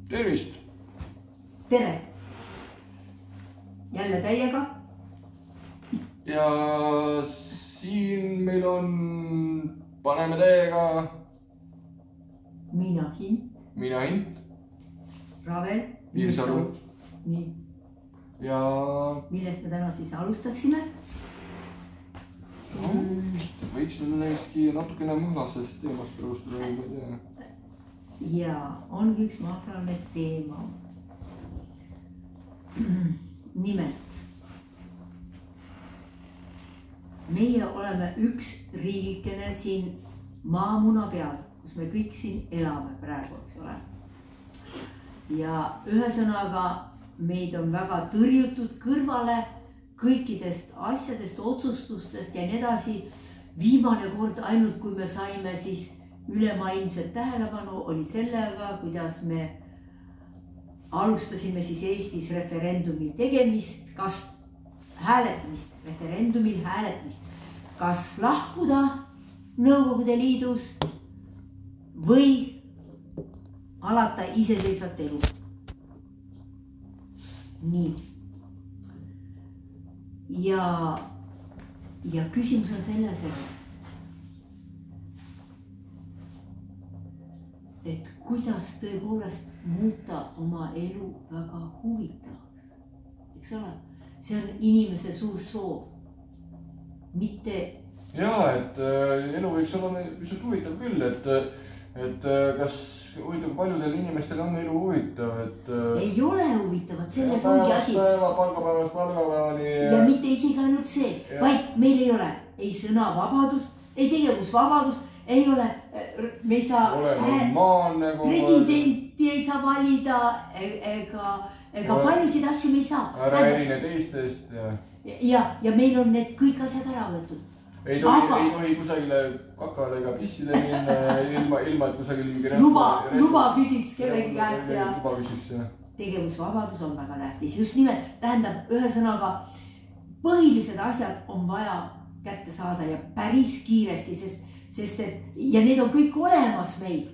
Tervist! Tere! Jälle täiega. Ja siin meil on paneme täiega Mina Hint. Mina Hint. Ravel. Viirsaru. Nii. Ja millest me täna siis alustaksime? No, võiks meil näiski natukene mahlasest teemast rääkida. Ja ongi üks mahlane teema. Nimelt. Meie oleme üks riigikene siin maamuna peal, kus me kõik siin elame praegu, eks ole. Ja ühesõnaga meid on väga tõrjutud kõrvale kõikidest asjadest, otsustustest ja nii edasi. Viimane kord ainult, kui me saime siis ülemaailmset tähelepanu, oli sellega, kuidas me alustasime siis Eestis referendumi tegemist, kas hääletamist, referendumil hääletamist, kas lahkuda Nõukogude Liidust või alata iseseisvat elu. Nii. Ja küsimus on selles, et kuidas tõepoolest muuta oma elu väga huvitavaks. Eks ole? See on inimese suur soov. Mitte... Jaa, et elu võiks olla pisut huvitav küll, et kas huvitav paljudel inimestel on elu huvitav, et... Ei ole huvitavat, selles ongi asi. Palgapäevast palgapäevani... Ja mitte isegi ainult see, vaid meil ei ole ei sõnavabadust, ei tegevusvabadust, ei ole, me ei saa... Ole normaalne... Presidenti ei saa valida, ega paljusid asju me ei saa. Ära erine teistest ja meil on need kõik asjad ära võetud. Ei tohi kusagile kakale ega pissile minna, ilma et kusagil mingi... Luba küsiks kellegi käest ja... Luba küsiks, jah. Tegevusvabadus on väga tähtis. Just nimelt, tähendab ühesõnaga, põhilised asjad on vaja kätte saada ja päris kiiresti, sest et ja need on kõik olemas meil.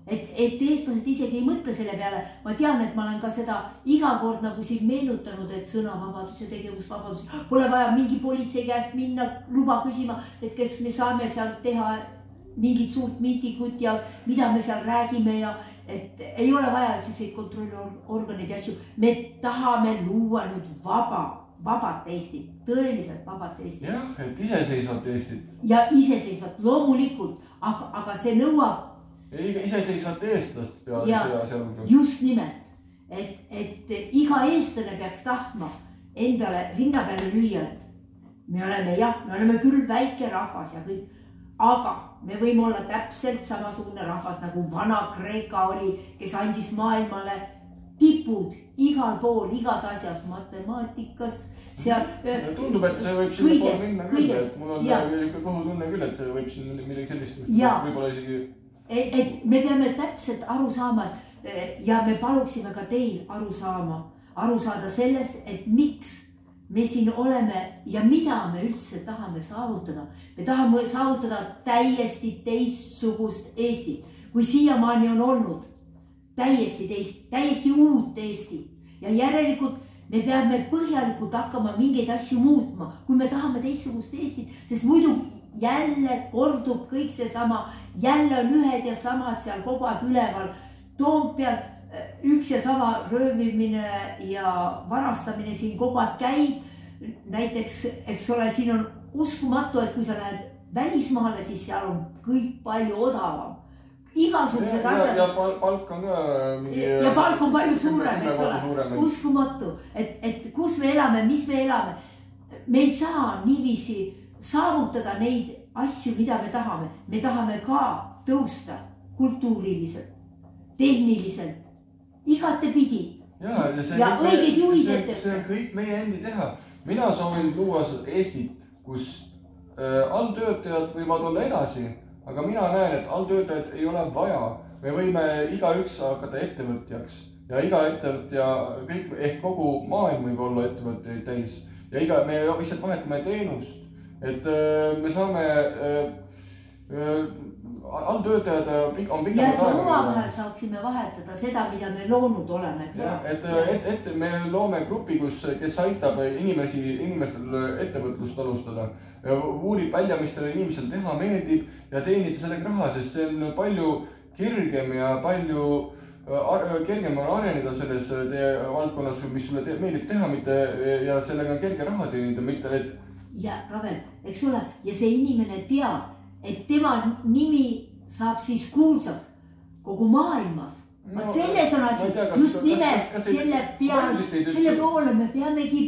Et eestlased isegi ei mõtle selle peale. Ma tean, et ma olen ka seda iga kord nagu siin meenutanud, et sõnavabadus ja tegevusvabadus. Pole vaja mingi politsei käest minna luba küsima, et kes me saame seal teha mingit suurt miitikut ja mida me seal räägime ja et ei ole vaja selliseid kontrolliorganeid ja asju. Me tahame luua nüüd vabat Eestit, tõeliselt vabat Eestit. Jah, et iseseisvat Eestit. Ja iseseisvat, loomulikult, aga see nõuab iseseisvat eestlast peale seda sealhulgas. Just nimelt, et iga eestlane peaks tahtma endale rinna peale lüüa, et me oleme küll väike rahvas ja kõik, aga me võime olla täpselt samasugune rahvas nagu Vana-Kreeka oli, kes andis maailmale tipud igal pool, igas asjas, matemaatikas, seal... Tundub, et see võib sinna poole minna küll, et mul on ikka kõhutunne küll, et see võib siin midagi sellist, võib-olla isegi... Et me peame täpselt aru saama ja me paluksime ka teil aru saada sellest, et miks me siin oleme ja mida me üldse tahame saavutada. Me tahame saavutada täiesti teistsugust Eestit, kui siiamaani on olnud täiesti uut Eesti. Ja järelikult me peame põhjalikult hakkama mingeid asju muutma, kui me tahame teistsugust Eestit, sest muidu jälle kordub kõik see sama, jälle on ühed ja samad seal kogu aeg üleval. Toompeal üks ja sama röövimine ja varastamine siin kogu aeg käib. Näiteks, eks ole, siin on uskumatu, et kui sa lähed välismaale, siis seal on kõik palju odavam. Igasugused asjad. Ja palk on ka... Ja palk on palju suurem, eks ole. Uskumatu, et kus me elame, mis me elame. Me ei saa niiviisi saavutada neid asju, mida me tahame. Me tahame ka tõusta kultuuriliselt, tehniliselt, igatepidi. Ja õiged juhid ettevõttes. See on kõik meie endi teha. Mina soovin luua Eestit, kus alltöötajad võivad olla edasi, aga mina näen, et alltöötajad ei ole vaja. Me võime igaüks hakata ettevõtjaks ja iga ettevõtja, ehk kogu maailm võib olla ettevõtjaid täis ja me lihtsalt vahetame teenust. Et me saame alltöötajad on ja et me omavahel saaksime vahetada seda, mida me loonud oleme, eks ole. Et me loome grupi, kes aitab inimestel ettevõtlust alustada. Uurib välja, mis selle inimesel teha meeldib ja teenida sellega raha, sest see on palju kergem ja palju kergem on areneda selles teie valdkonnas, mis sulle meeldib teha, mitte ja sellega on kerge raha teenida, mitte et... Ja Ravel, eks ole, ja see inimene teab, et tema nimi saab siis kuulsaks kogu maailmas. Vaat selles on asi, just nimelt selle poole me peamegi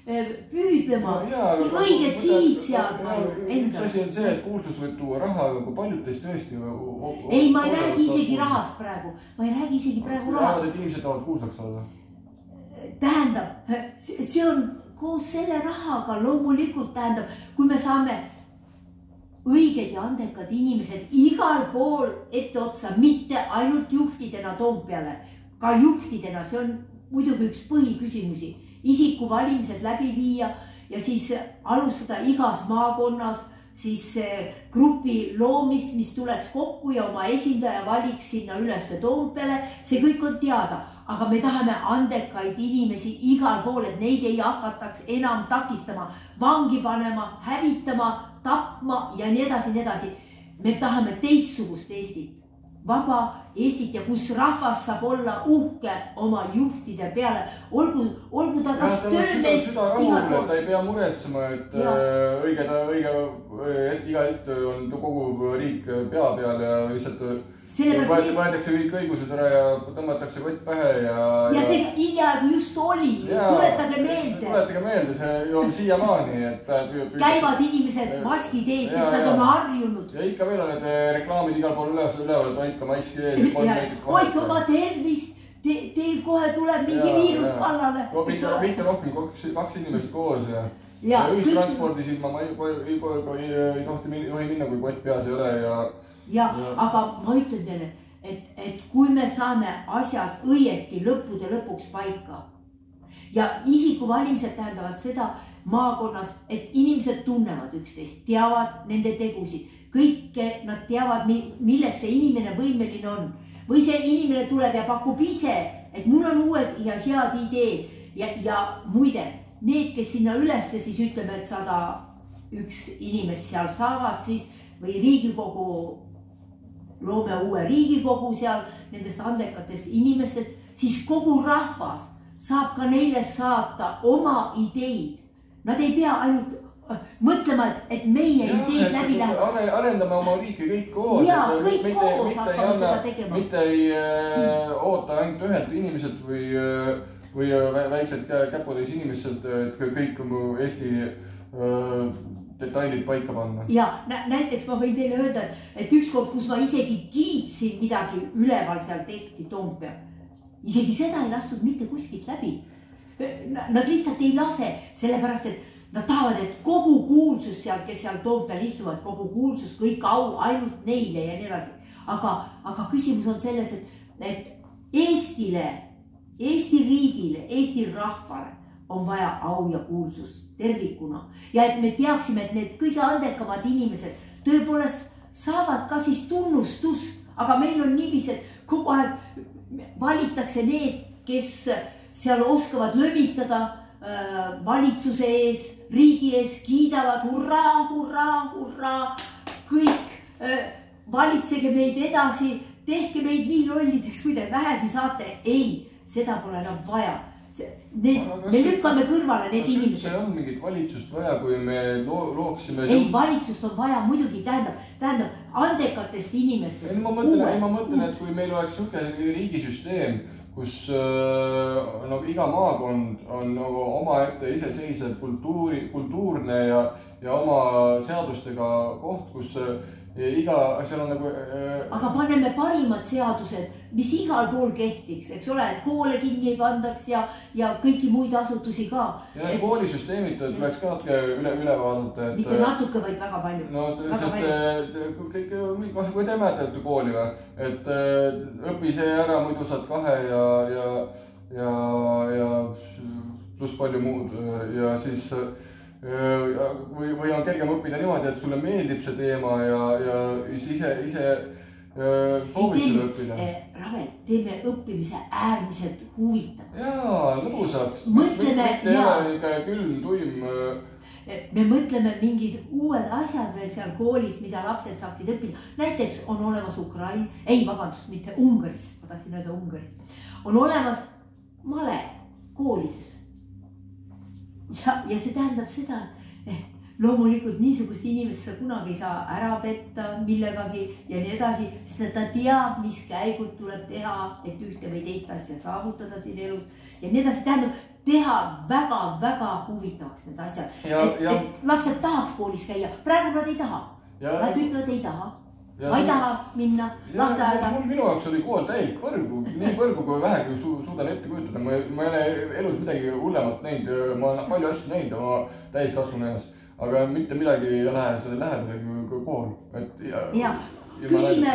püüdlema, õiged siid seadma endale. Üks asi on see, et kuulsus võib tuua raha, aga kui paljud teist tõesti... Ei, ma ei räägi isegi rahast praegu. Ma ei räägi isegi praegu rahast. Et inimesed tahavad kuulsaks saada. Tähendab, see on koos selle rahaga loomulikult tähendab, kui me saame õiged ja andekad inimesed igal pool ette otsa, mitte ainult juhtidena Toompeale, ka juhtidena, see on muidugi üks põhiküsimusi. Isikuvalimised läbi viia ja siis alustada igas maakonnas siis grupi loomist, mis tuleks kokku ja oma esindaja valiks sinna ülesse Toompeale. See kõik on teada, aga me tahame andekaid inimesi igal pool, et neid ei hakataks enam takistama, vangi panema, hävitama, tapma ja nii edasi, nii edasi. Me tahame teistsugust Eestit. Vaba Eestit ja kus rahvas saab olla uhke oma juhtide peale. Olgu ta kas töömees igal pool. Ta ei pea muretsema, et iga hetk on kogu riik pea peal ja lihtsalt võetakse kõik õigused ära ja tõmmatakse kott pähe ja see hiljaaegu just oli. Tuletage meelde, see on siiamaani. Käivad inimesed maskid ees, sest nad on harjunud. Ja ikka veel on need reklaamid igal pool üleval, et hoidka maski ees. Hoidka oma tervist, teil kohe tuleb mingi viirus kallale. Mitte rohkem 2 inimest koos ja ühistranspordis ilma ei tohi minna, kui kott peas ei ole ja aga ma ütlen teile, et kui me saame asjad õieti lõppude lõpuks paika ja isikuvalimised tähendavad seda maakonnas, et inimesed tunnevad üksteist, teavad nende tegusid, kõike nad teavad, milleks see inimene võimeline on. Või see inimene tuleb ja pakub ise, et mul on uued ja head ideed ja muide, need, kes sinna ülesse siis ütleme, et 101 inimest seal saavad siis või Riigikogu loome uue Riigikogu seal nendest andekatest inimestest, siis kogu rahvas saab ka neile saata oma ideid. Nad ei pea ainult mõtlema, et meie ideid läbi läheb. Arendame oma riiki kõik koos. Ja, kõik koos hakkame seda tegema. Mitte ei oota ainult ühelt inimeselt või väikselt käputäis inimestelt, et kõik Eesti detailid paika panna. Ja näiteks ma võin teile öelda, et ükskord, kus ma isegi kiitsin midagi üleval seal tehti Toompea, isegi seda ei lastud mitte kuskilt läbi. Nad lihtsalt ei lase, sellepärast, et nad tahavad, et kogu kuulsus seal, kes seal Toompeal istuvad, kogu kuulsus, kõik au ainult neile ja nii edasi. Aga küsimus on selles, et Eestile, Eesti riigile, Eesti rahvale on vaja au ja kuulsust tervikuna. Ja et me teaksime, et need kõige andekamad inimesed tõepoolest saavad ka siis tunnustust. Aga meil on niivis, et kogu aeg valitakse need, kes seal oskavad lömitada valitsuse ees, riigi ees, kiidavad hurraa, hurraa, hurraa. Kõik valitsege meid edasi, tehke meid nii lollideks, kui te vähegi saate. Ei, seda pole enam vaja. Me lükkame kõrvale need inimesed. See on mingit valitsust vaja, kui me looksime... Ei, valitsust on vaja, muidugi tähendab andekatest inimestest. Ma mõtlen, et kui meil oleks suke riigisüsteem, kus iga maakond on oma ette iseseisev kultuurne ja oma seadustega koht, kus seal on nagu... Aga paneme parimad seadused, mis igal pool kehtiks, eks ole, et koole kinni ei pandaks ja kõiki muid asutusi ka. Ja need koolisüsteemid tuleks ka üle vaadata. Mitte natuke, vaid väga palju. No, sest kui te mäletate kooli või, et õpi see ära, muidu saad 2 ja pluss palju muud ja siis või on kergem õppida niimoodi, et sulle meeldib see teema ja ise soovid seda õppida. Ravel, teeme õppimise äärmiselt huvitav. Jaa, lõbusaks. Mõtleme mitte ei ole külm, tuim. Me mõtleme mingid uued asjad veel seal koolis, mida lapsed saaksid õppida. Näiteks on olemas mitte Ungaris, ma tahtsin öelda Ungaris. On olemas male koolides. Ja see tähendab seda, et loomulikult niisugust inimest sa kunagi ei saa ära petta millegagi ja nii edasi, sest ta teab, mis käigud tuleb teha, et ühte või teist asja saavutada siin elus ja nii edasi. Tähendab teha väga-väga huvitavaks need asjad. Et lapsed tahaks koolis käia, praegu nad ei taha. Nad ütlevad ei taha. Ma ei taha minna lasteaeda. Minu jaoks oli kool täielik põrgu, nii põrgu kui vähegi suudan ette kujutada. Ma ei ole elus midagi hullemat näinud, ma olen palju asju näinud oma täiskasvanu ees, aga mitte midagi ei lähe selle lähedale kui kool. Ja küsime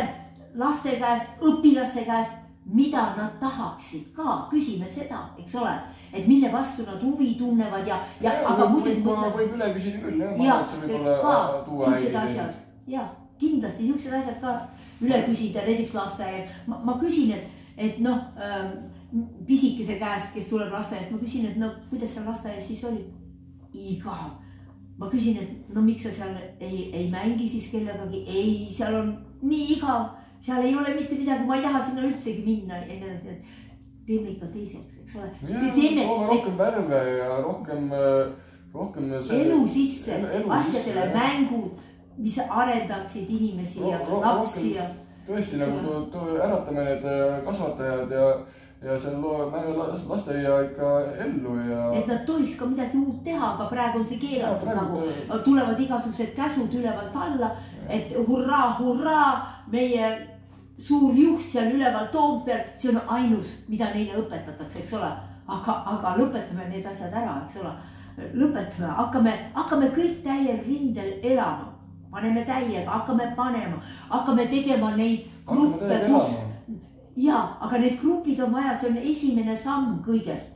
laste käest, õpilaste käest, mida nad tahaksid ka, küsime seda, eks ole, et mille vastu nad huvi tunnevad aga muidugi võib üle küsida küll, ja kindlasti siuksed asjad ka üle küsida, näiteks lasteaias. Ma küsin, et pisikese käest, kes tuleb lasteaiast, ma küsin, et kuidas seal lasteaias siis oli? Igav. Ma küsin, et miks sa seal ei mängi siis kellegagi? Ei, seal on nii igav, seal ei ole mitte midagi, ma ei taha sinna üldsegi minna ja nii edasi. Teeme ikka teiseks, eks ole. Toome rohkem värve ja rohkem elu sisse, asjadele mängud, mis arendaksid inimesi ja lapsi ja... Tõesti, nagu äratame need kasvatajad ja seal lasteaia ikka ellu ja... Et nad tohiks ka midagi uut teha, aga praegu on see keelatud nagu. Tulevad igasugused käsud ülevalt alla, et hurraa, meie suur juht seal üleval Toompeal, see on ainus, mida neile õpetatakse, eks ole. Aga lõpetame need asjad ära, eks ole. Lõpetame, hakkame kõik täiel rindel elama. Paneme täiega, hakkame tegema neid gruppe, kus... aga need grupid on vaja, see on esimene samm kõigest.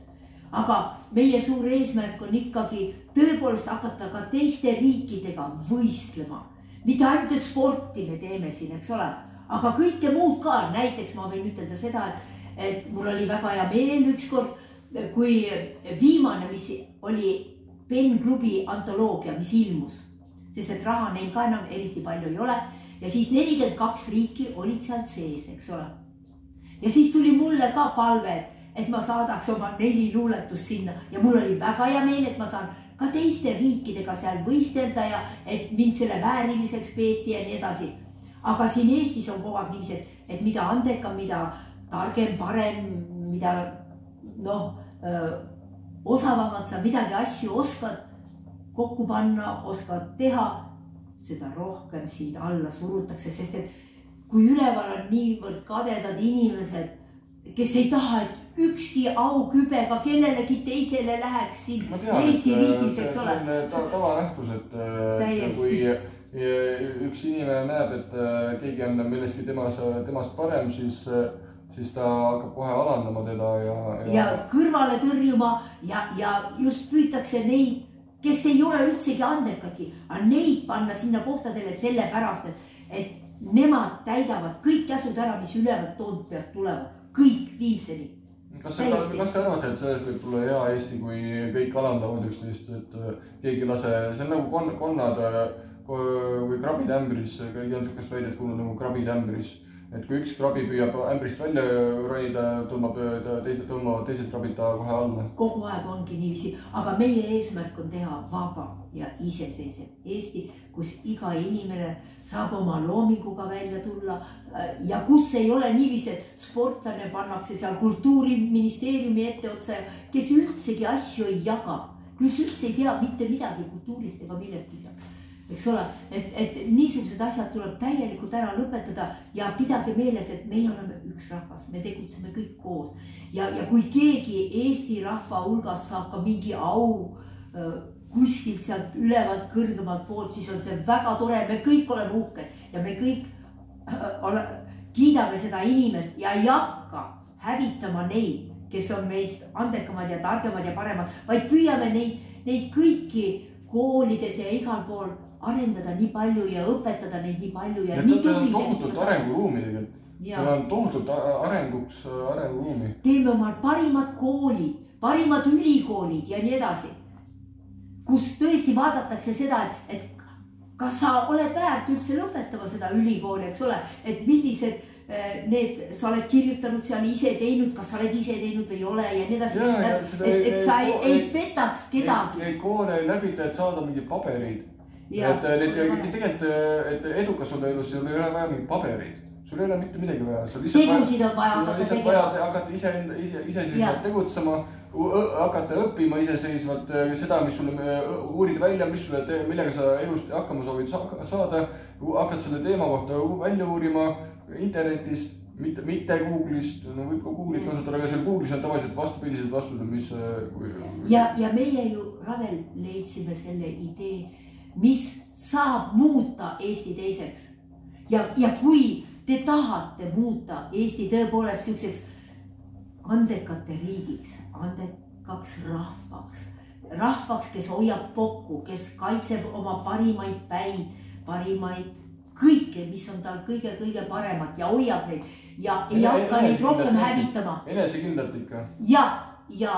Aga meie suur eesmärk on ikkagi tõepoolest hakata ka teiste riikidega võistlema. Mitte ainult sporti me teeme siin, eks ole, aga kõike muud ka. Näiteks ma võin ütelda seda, et mul oli väga hea meel ükskord, kui viimane, mis oli Pen klubi antoloogia, mis ilmus. Sest et raha neil ka enam eriti palju ei ole. Ja siis 42 riiki olid seal sees, eks ole. Ja siis tuli mulle ka palve, et ma saadaks oma 4 luuletust sinna. Ja mul oli väga hea meel, et ma saan ka teiste riikidega seal võistelda ja et mind selle vääriliseks peeti ja nii edasi. Aga siin Eestis on kogu aeg niiviisi, et mida andekam, mida targem, parem, mida osavamad sa midagi asju oskad kokku panna, oskad teha, seda rohkem sind alla surutakse, sest et kui üleval on niivõrd kadedad inimesed, kes ei taha, et ükski aukübega kellelegi teisele läheks siin Eesti riigis, eks ole. See on tavanähtus, et kui üks inimene näeb, et keegi on millestki temast parem, siis ta hakkab kohe alandama teda ja kõrvale tõrjuma ja just püütakse neid, kes ei ole üldsegi andekadki, aga neid panna sinna kohtadele sellepärast, et nemad täidavad kõik käsud ära, mis ülevalt Toompealt tulevad. Kõik viimseni. Kas te arvate, et sellest võib tulla hea Eesti, kui kõik alandavad üksteist, et keegi lase, see on nagu konnad või krabid ämbris, keegi on sukest väidet kuulnud nagu krabid ämbris. Et kui üks krabi püüab ämbrist välja ronida, teised krabid ta kohe alla. Kogu aeg ongi niiviisi, aga meie eesmärk on teha vaba ja iseseisev Eesti, kus iga inimene saab oma loominguga välja tulla ja kus ei ole niiviisi, et sportlane pannakse seal kultuuriministeeriumi etteotsa, kes üldsegi asju ei jaga, kes üldse ei tea mitte midagi kultuurist ega millestki seal. Eks ole, et niisugused asjad tuleb täielikult ära lõpetada ja pidage meeles, et meie oleme üks rahvas, me tegutseme kõik koos. Ja kui keegi Eesti rahva hulgas saab ka mingi au kuskilt sealt ülevalt kõrgemalt poolt, siis on see väga tore, me kõik oleme uhked ja me kõik kiidame seda inimest ja ei hakka hävitama neid, kes on meist andekamad ja targemad ja paremad, vaid püüame neid kõiki koolides ja igal pool arendada nii palju ja õpetada neid nii palju ja nii tubli. Tohutult arenguruumi tegelikult. Seal on tohutult arenguruumi. Teeme oma parimad koolid, parimad ülikoolid ja nii edasi. Kus tõesti vaadatakse seda, et kas sa oled väärt üldse lõpetama seda ülikooli, eks ole, et millised need sa oled kirjutanud seal ise teinud, kas sa oled ise teinud või ei ole ja nii edasi. Et sa ei petaks kedagi. Neid koole ei läbita, et saada mingi paberid. Et tegelikult, et edukas olla elus, sul ei ole vaja mingi paberid. Sul ei ole mitte midagi vaja. Tegusid on vaja hakata tegema. Vaja hakata iseseisvalt tegutsema, hakata õppima iseseisvalt seda, mis sulle uurid välja, millega sa elust hakkama soovid saada. Hakkad selle teema kohta välja uurima internetist, mitte Google'ist, no võib ka Google'it kasutada, aga seal Google'is on tavaliselt vastupidised vastused, mis... Ja meie ju, Ravel, leidsime selle idee, mis saab muuta Eesti teiseks. Ja kui te tahate muuta Eesti tõepoolest selliseks andekate riigiks, andekaks rahvaks, kes hoiab kokku, kes kaitseb oma parimaid päid, parimaid kõike, mis on tal kõige paremat ja hoiab neid ja ei hakka neid rohkem hävitama. Enesekindlalt ikka. Ja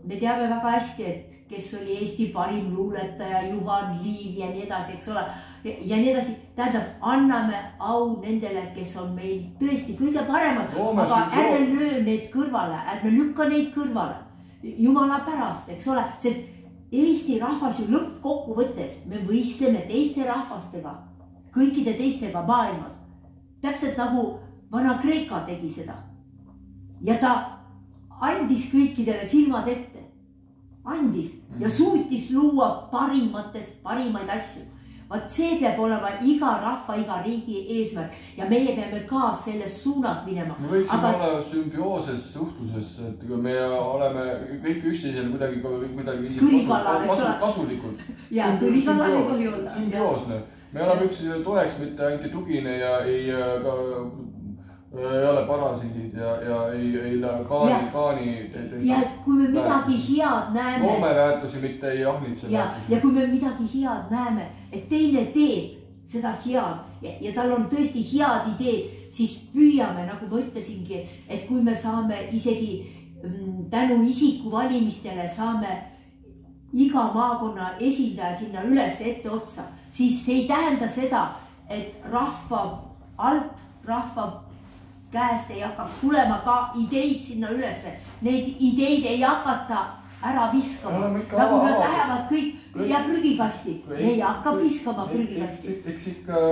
me teame väga hästi, et kes oli Eesti parim luuletaja, Juhan Liiv ja nii edasi, eks ole. Ja nii edasi, tähendab, anname au nendele, kes on meil tõesti kõige paremad, aga ärme löö neid kõrvale, ärme lükka neid kõrvale. Jumala pärast, eks ole, sest Eesti rahvas ju lõppkokkuvõttes, me võistleme teiste rahvastega, kõikide teistega maailmas. Täpselt nagu Vana-Kreeka tegi seda. Ja ta andis kõikidele silmad ette. Andis ja suutis luua parimaid asju. Vaat see peab olema iga rahva, iga riigi eesmärk ja meie peame ka selles suunas minema. Me võiksime olla sümbiooses suhtluses, et kui me oleme kõik üksteisel kuidagi kasulikud. Ja kõrikallal ei tohi olla. Sümbioosne. Me oleme üksteisele toeks, mitte ainult tugine ja ei ole parasiidid ja ei kaani. Ja kui me midagi head näeme. Loomeväärtusi mitte ei ahnitse. Ja kui me midagi head näeme, et teine teeb seda head ja tal on tõesti head ideed, siis püüame, nagu ma ütlesingi, et kui me saame isegi tänu isikuvalimistele saame iga maakonna esindaja sinna üles ette otsa, siis see ei tähenda seda, et rahva käest ei hakkaks tulema ka ideid sinna ülesse. Neid ideid ei hakata ära viskama. Nagu nad lähevad kõik ja prügikasti. Ei hakka viskama prügikasti. Eks ikka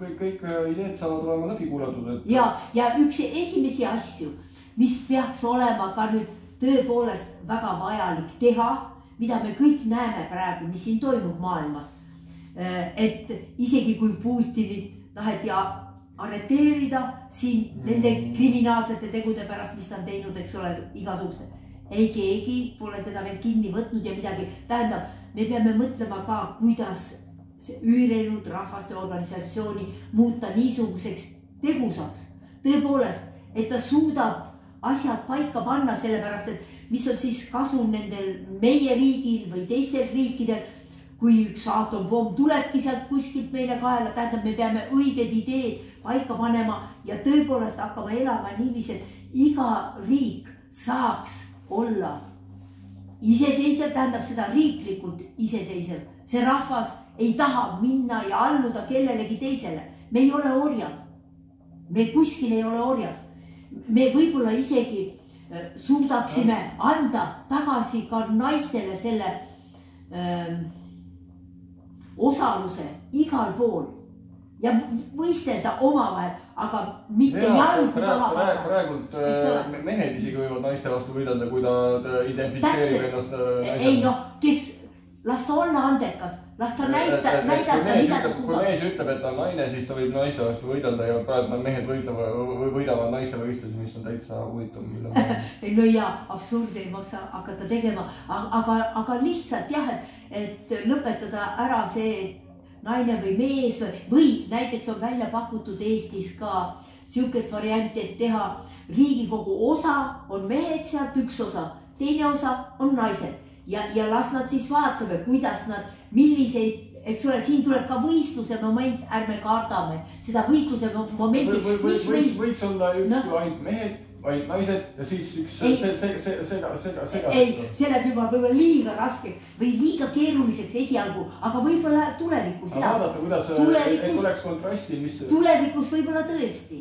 kõik ideed saavad olema läbi kuulatud. Ja üks esimesi asju, mis peaks olema ka nüüd tõepoolest väga vajalik teha, mida me kõik näeme praegu, mis siin toimub maailmas. Et isegi kui Putinit taheti arreteerida siin nende kriminaalsete tegude pärast, mis ta on teinud, eks ole, igasuguste. Ei keegi pole teda veel kinni võtnud ja midagi. Tähendab, me peame mõtlema ka, kuidas see Ühinenud Rahvaste Organisatsiooni muuta niisuguseks tegusaks. Tõepoolest, et ta suudab asjad paika panna sellepärast, et mis on siis kasu nendel meie riigil või teistel riikidel, kui üks aatompomm tulebki sealt kuskilt meile kaela, tähendab, me peame õiged ideed paika panema ja tõepoolest hakkama elama niiviisi, et iga riik saaks olla iseseisev, tähendab seda riiklikult iseseisev. See rahvas ei taha minna ja alluda kellelegi teisele. Me ei ole orjad. Me kuskil ei ole orjad. Me võib-olla isegi suudaksime anda tagasi ka naistele selle osaluse igal pool ja võistelda omavahel, aga mitte jalgu taha. Praegult mehed isegi võivad naiste vastu võidelda, kui ta identifitseerib ennast naisena. Ei noh, kes las ta olla andekas, las ta näidata, mida ta suudab. Kui mees ütleb, et ta on naine, siis ta võib naiste vastu võidelda ja praegu mehed võidavad naiste võistlusi, mis on täitsa huvitav. No ja absurd ei maksa hakata tegema, aga lihtsalt jah, et lõpetada ära see naine või mees või näiteks on välja pakutud Eestis ka siukest varianti, et teha Riigikogu osa on mehed sealt üks osa, teine osa on naised ja las nad siis vaatame, kuidas nad milliseid, eks ole, siin tuleb ka võistluse moment, ärme kardame seda võistluse momenti. Võiks olla üks ainult mehed, vaid naised ja siis üks sega. Ei, see läheb juba võib-olla liiga raskeks või liiga keeruliseks esialgu, aga võib-olla tulevikus. Vaadata, kuidas ei tuleks kontrasti, mis... Tulevikus võib-olla tõesti.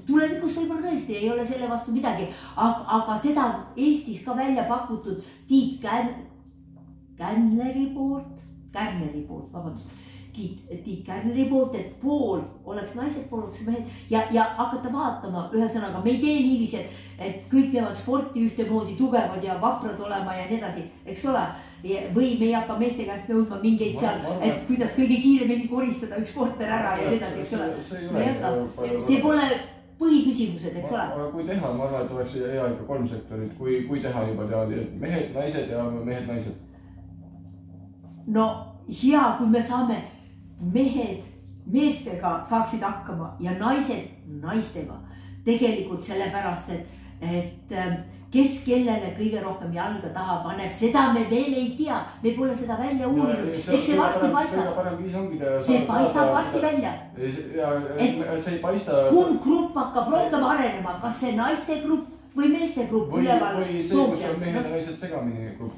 Tulevikus võib-olla tõesti ei ole selle vastu midagi, aga seda Eestis ka välja pakutud Tiit Kärneri poolt, vabandust, Tiit Kärneri poolt, et pool oleks naised, pool oleks mehed ja hakata vaatama, ühesõnaga me ei tee niiviisi, et kõik peavad sporti ühtemoodi tugevad ja vaprad olema ja nii edasi, eks ole. Või me ei hakka meeste käest nõudma mingeid seal, et kuidas kõige kiiremini koristada üks korter ära ja nii edasi, eks ole. See pole põhiküsimused, eks ole. Aga kui teha, ma arvan, et oleks hea ikka 3 sektorit, kui teha juba teadi, et mehed, naised ja mehed, naised. No hea, kui me saame mehed meestega saaksid hakkama ja naised naistega. Tegelikult sellepärast, et kes kellele kõige rohkem jalga taha paneb, seda me veel ei tea. Me pole seda välja uurinud. Eks see varsti paistab. See paistab varsti välja. See ei paista... Kumb grupp hakkab rohkem arenema, kas see naiste grupp või meeste grupp üleval? Või see, kus on mehed ja naised segamini grupp?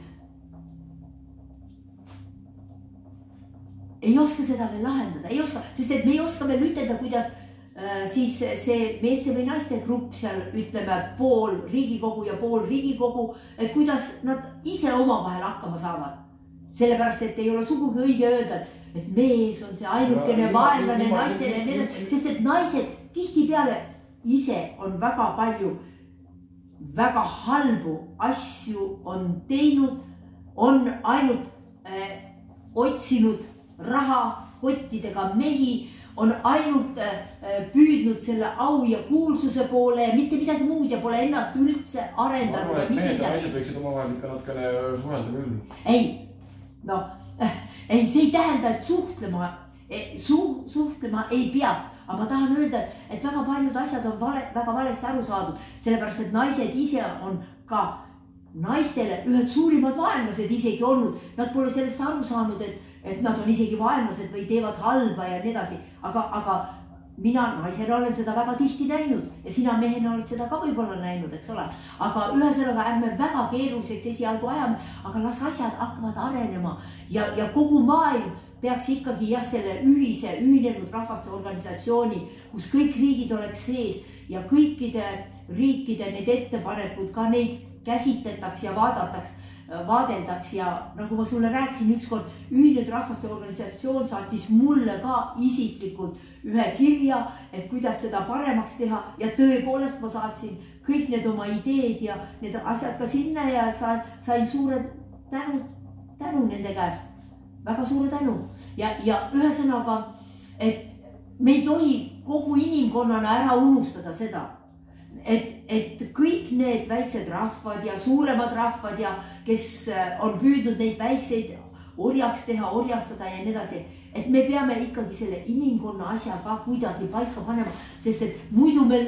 Ei oska seda veel lahendada, ei oska, sest et me ei oska veel ütelda, kuidas siis see meeste või naiste grupp seal, ütleme, pool Riigikogu ja pool Riigikogu, et kuidas nad ise omavahel hakkama saavad. Sellepärast, et ei ole sugugi õige öelda, et mees on see ainukene vaenlane naistele, sest et naised tihtipeale ise on väga palju, väga halbu asju on teinud, on ainult otsinud raha kottidega mehi, on ainult püüdnud selle au ja kuulsuse poole ja mitte midagi muud ja pole ennast üldse arendanud. Ma arvan, et mehed ja naised võiksid omavahel ikka natkene suhelda küll. Ei, see ei tähenda, et suhtlema ei peaks, aga ma tahan öelda, et väga paljud asjad on väga valesti aru saadud, sellepärast, et naised ise on ka naistele ühed suurimad vaenlased isegi olnud. Nad pole sellest aru saanud, et nad on isegi vaenlased või teevad halba ja nii edasi. Aga mina naisena olen seda väga tihti näinud ja sina mehena oled seda ka võib-olla näinud, eks ole. Aga ühesõnaga ärme väga keeruliseks esialgu ajame, aga las asjad hakkavad arenema ja kogu maailm peaks ikkagi selle ühinenud rahvaste organisatsiooni, kus kõik riigid oleks sees ja kõikide riikide need ettepanekud ka neid käsitletaks ja vaadeldaks ja nagu ma sulle rääkisin ükskord, ühinenud rahvaste organisatsioon saatis mulle ka isiklikult ühe kirja, et kuidas seda paremaks teha ja tõepoolest ma saatsin kõik need oma ideed ja need asjad ka sinna ja sain suure tänu nende käest, väga suure tänu ja ühesõnaga, et me ei tohi kogu inimkonnana ära unustada seda, et kõik need väiksed rahvad ja suuremad rahvad ja kes on püüdnud neid väikseid orjaks teha, orjastada ja nii edasi, et me peame ikkagi selle inimkonna asja ka kuidagi paika panema, sest et muidu me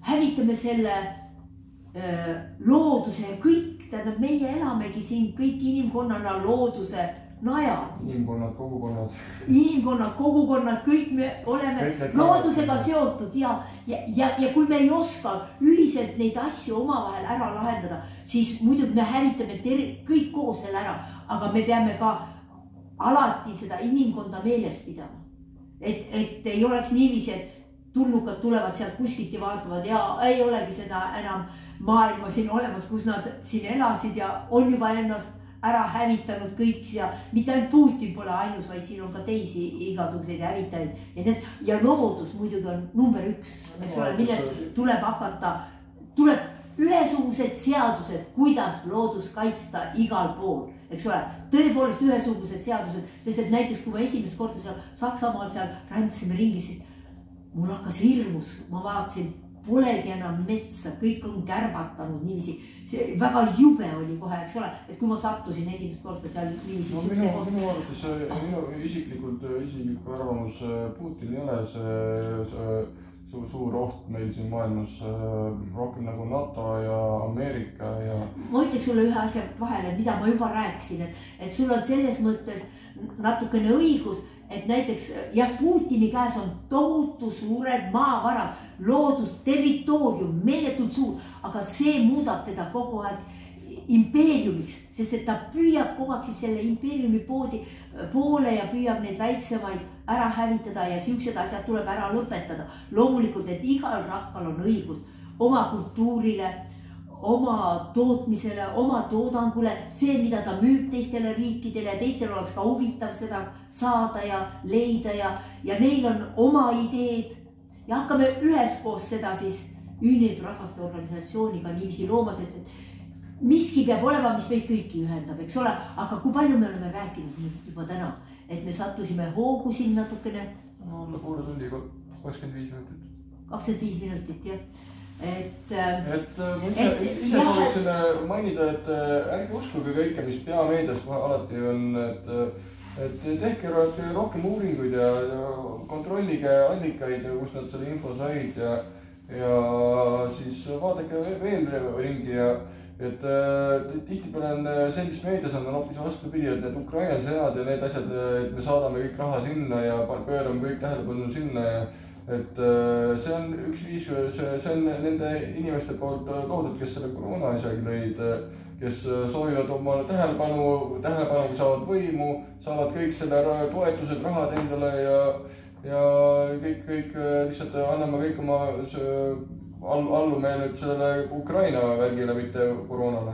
hävitame selle looduse ja kõik, tähendab meie elamegi siin kõik inimkonnana looduse najal. Inimkonnad, kogukonnad, kõik me oleme loodusega seotud ja kui me ei oska ühiselt neid asju omavahel ära lahendada, siis muidugi me hävitame kõik koos selle ära, aga me peame ka alati seda inimkonda meeles pidama. Et ei oleks niiviisi, et tulnukad tulevad sealt kuskilt ja vaatavad ja ei olegi seda enam maailma siin olemas, kus nad siin elasid ja on juba ennast ära hävitanud kõik ja mitte ainult Putin pole ainus, vaid siin on ka teisi igasuguseid hävitajaid ja loodus muidugi on number 1, eks ole, millest tuleb hakata, tuleb ühesugused seadused, kuidas loodust kaitsta igal pool, eks ole, tõepoolest ühesugused seadused, sest et näiteks kui ma esimest korda seal Saksamaal seal rändasime ringi, siis mul hakkas hirmus, ma vaatasin, polegi enam metsa, kõik on kärbatanud niiviisi. See väga jube oli kohe, eks ole, et kui ma sattusin esimest korda seal niiviisi. Minu arvates minu isiklik arvamus Putin ei ole see suur oht meil siin maailmas, rohkem nagu NATO ja Ameerika ja... Ma ütleks sulle ühe asja vahele, mida ma juba rääkisin, et sul on selles mõttes natukene õigus, et näiteks jah, Putini käes on tohutu suured maavarad, loodusterritoorium, meeletult suur, aga see muudab teda kogu aeg impeeriumiks, sest et ta püüab kogu aeg siis selle impeeriumi poole ja püüab neid väiksemaid ära hävitada ja siuksed asjad tuleb ära lõpetada. Loomulikult, et igal rahval on õigus oma kultuurile, oma tootmisele, oma toodangule, see, mida ta müüb teistele riikidele ja teistel oleks ka huvitav seda saada ja leida ja neil on oma ideed ja hakkame üheskoos seda siis Ühinenud Rahvaste Organisatsiooniga niiviisi looma, sest et miski peab olema, mis meid kõiki ühendab, eks ole, aga kui palju me oleme rääkinud juba täna, et me sattusime hoogu siin natukene. No alla poole tundiga 25 minutit. 25 minutit, jah. Ma ise sooviksin mainida, et ärge uskuge kõike, mis peameedias kohe alati on, et tehke rohkem uuringuid ja kontrollige allikaid, kus nad selle info said ja siis vaadake veel ringi ja et tihtipeale on see, mis meedias on hoopis vastupidi, et need Ukraina sõjad ja need asjad, et me saadame kõik raha sinna ja pöörame kõik tähelepanu sinna ja et see on üks viis, see on nende inimeste poolt loodud, kes selle koroona isegi lõid, kes soovivad omale tähelepanu, saavad võimu, saavad kõik selle toetused, rahad endale ja kõik lihtsalt anname kõik oma allume nüüd sellele Ukraina värgile, mitte koroonale.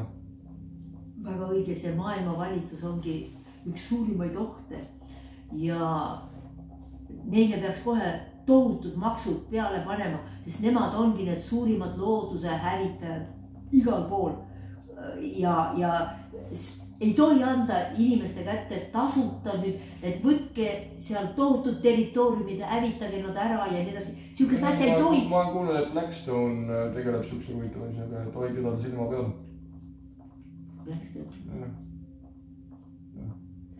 Väga õige, see maailma valitsus ongi üks suurimaid ohte ja neile peaks kohe tohutud maksud peale panema, sest nemad ongi need suurimad looduse hävitajad igal pool ja ei tohi anda inimeste kätte tasuta nüüd, et võtke seal tohutud territooriumid, hävitage nad ära ja nii edasi. Siukest asja ei tohi. Ma olen kuulnud, et Blackstone tegeleb siukse huvitava asjaga, et hoid üdada silma peal. Blackstone?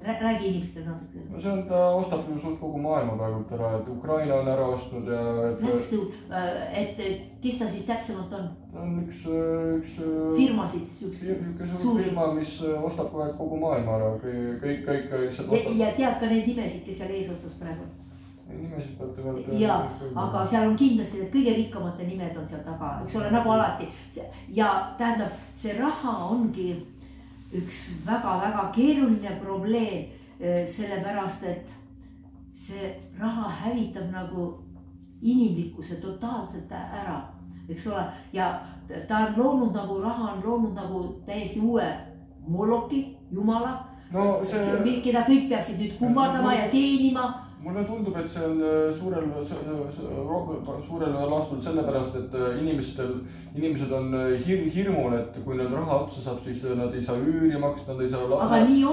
Räägi inimestele natuke. No see on, ta ostab ju suht kogu maailma praegult ära, et Ukraina on ära ostnud ja... Blackstone, et kes ta siis täpsemalt on? Ta on üks... Firmasid, suur firma, mis ostab kogu maailma ära, kõik lihtsalt ostab. Ja tead ka neid nimesid, kes seal ees otsas praegu? Nimesid peate veel... Ja, aga seal on kindlasti need kõige rikkamate nimed on seal taga, eks ole, nagu alati. Ja tähendab, see raha ongi üks väga-väga keeruline probleem, sellepärast, et see raha hävitab nagu inimlikkuse totaalselt ära, eks ole. Ja ta on loonud nagu, raha on loonud nagu täiesti uue Moloki, jumala, keda kõik peaksid nüüd kummardama ja teenima. Mulle tundub, et see on suurel lastud sellepärast, et inimesed on hirmul, et kui nad raha otsa saab, siis nad ei saa üüri maksta, nad ei saa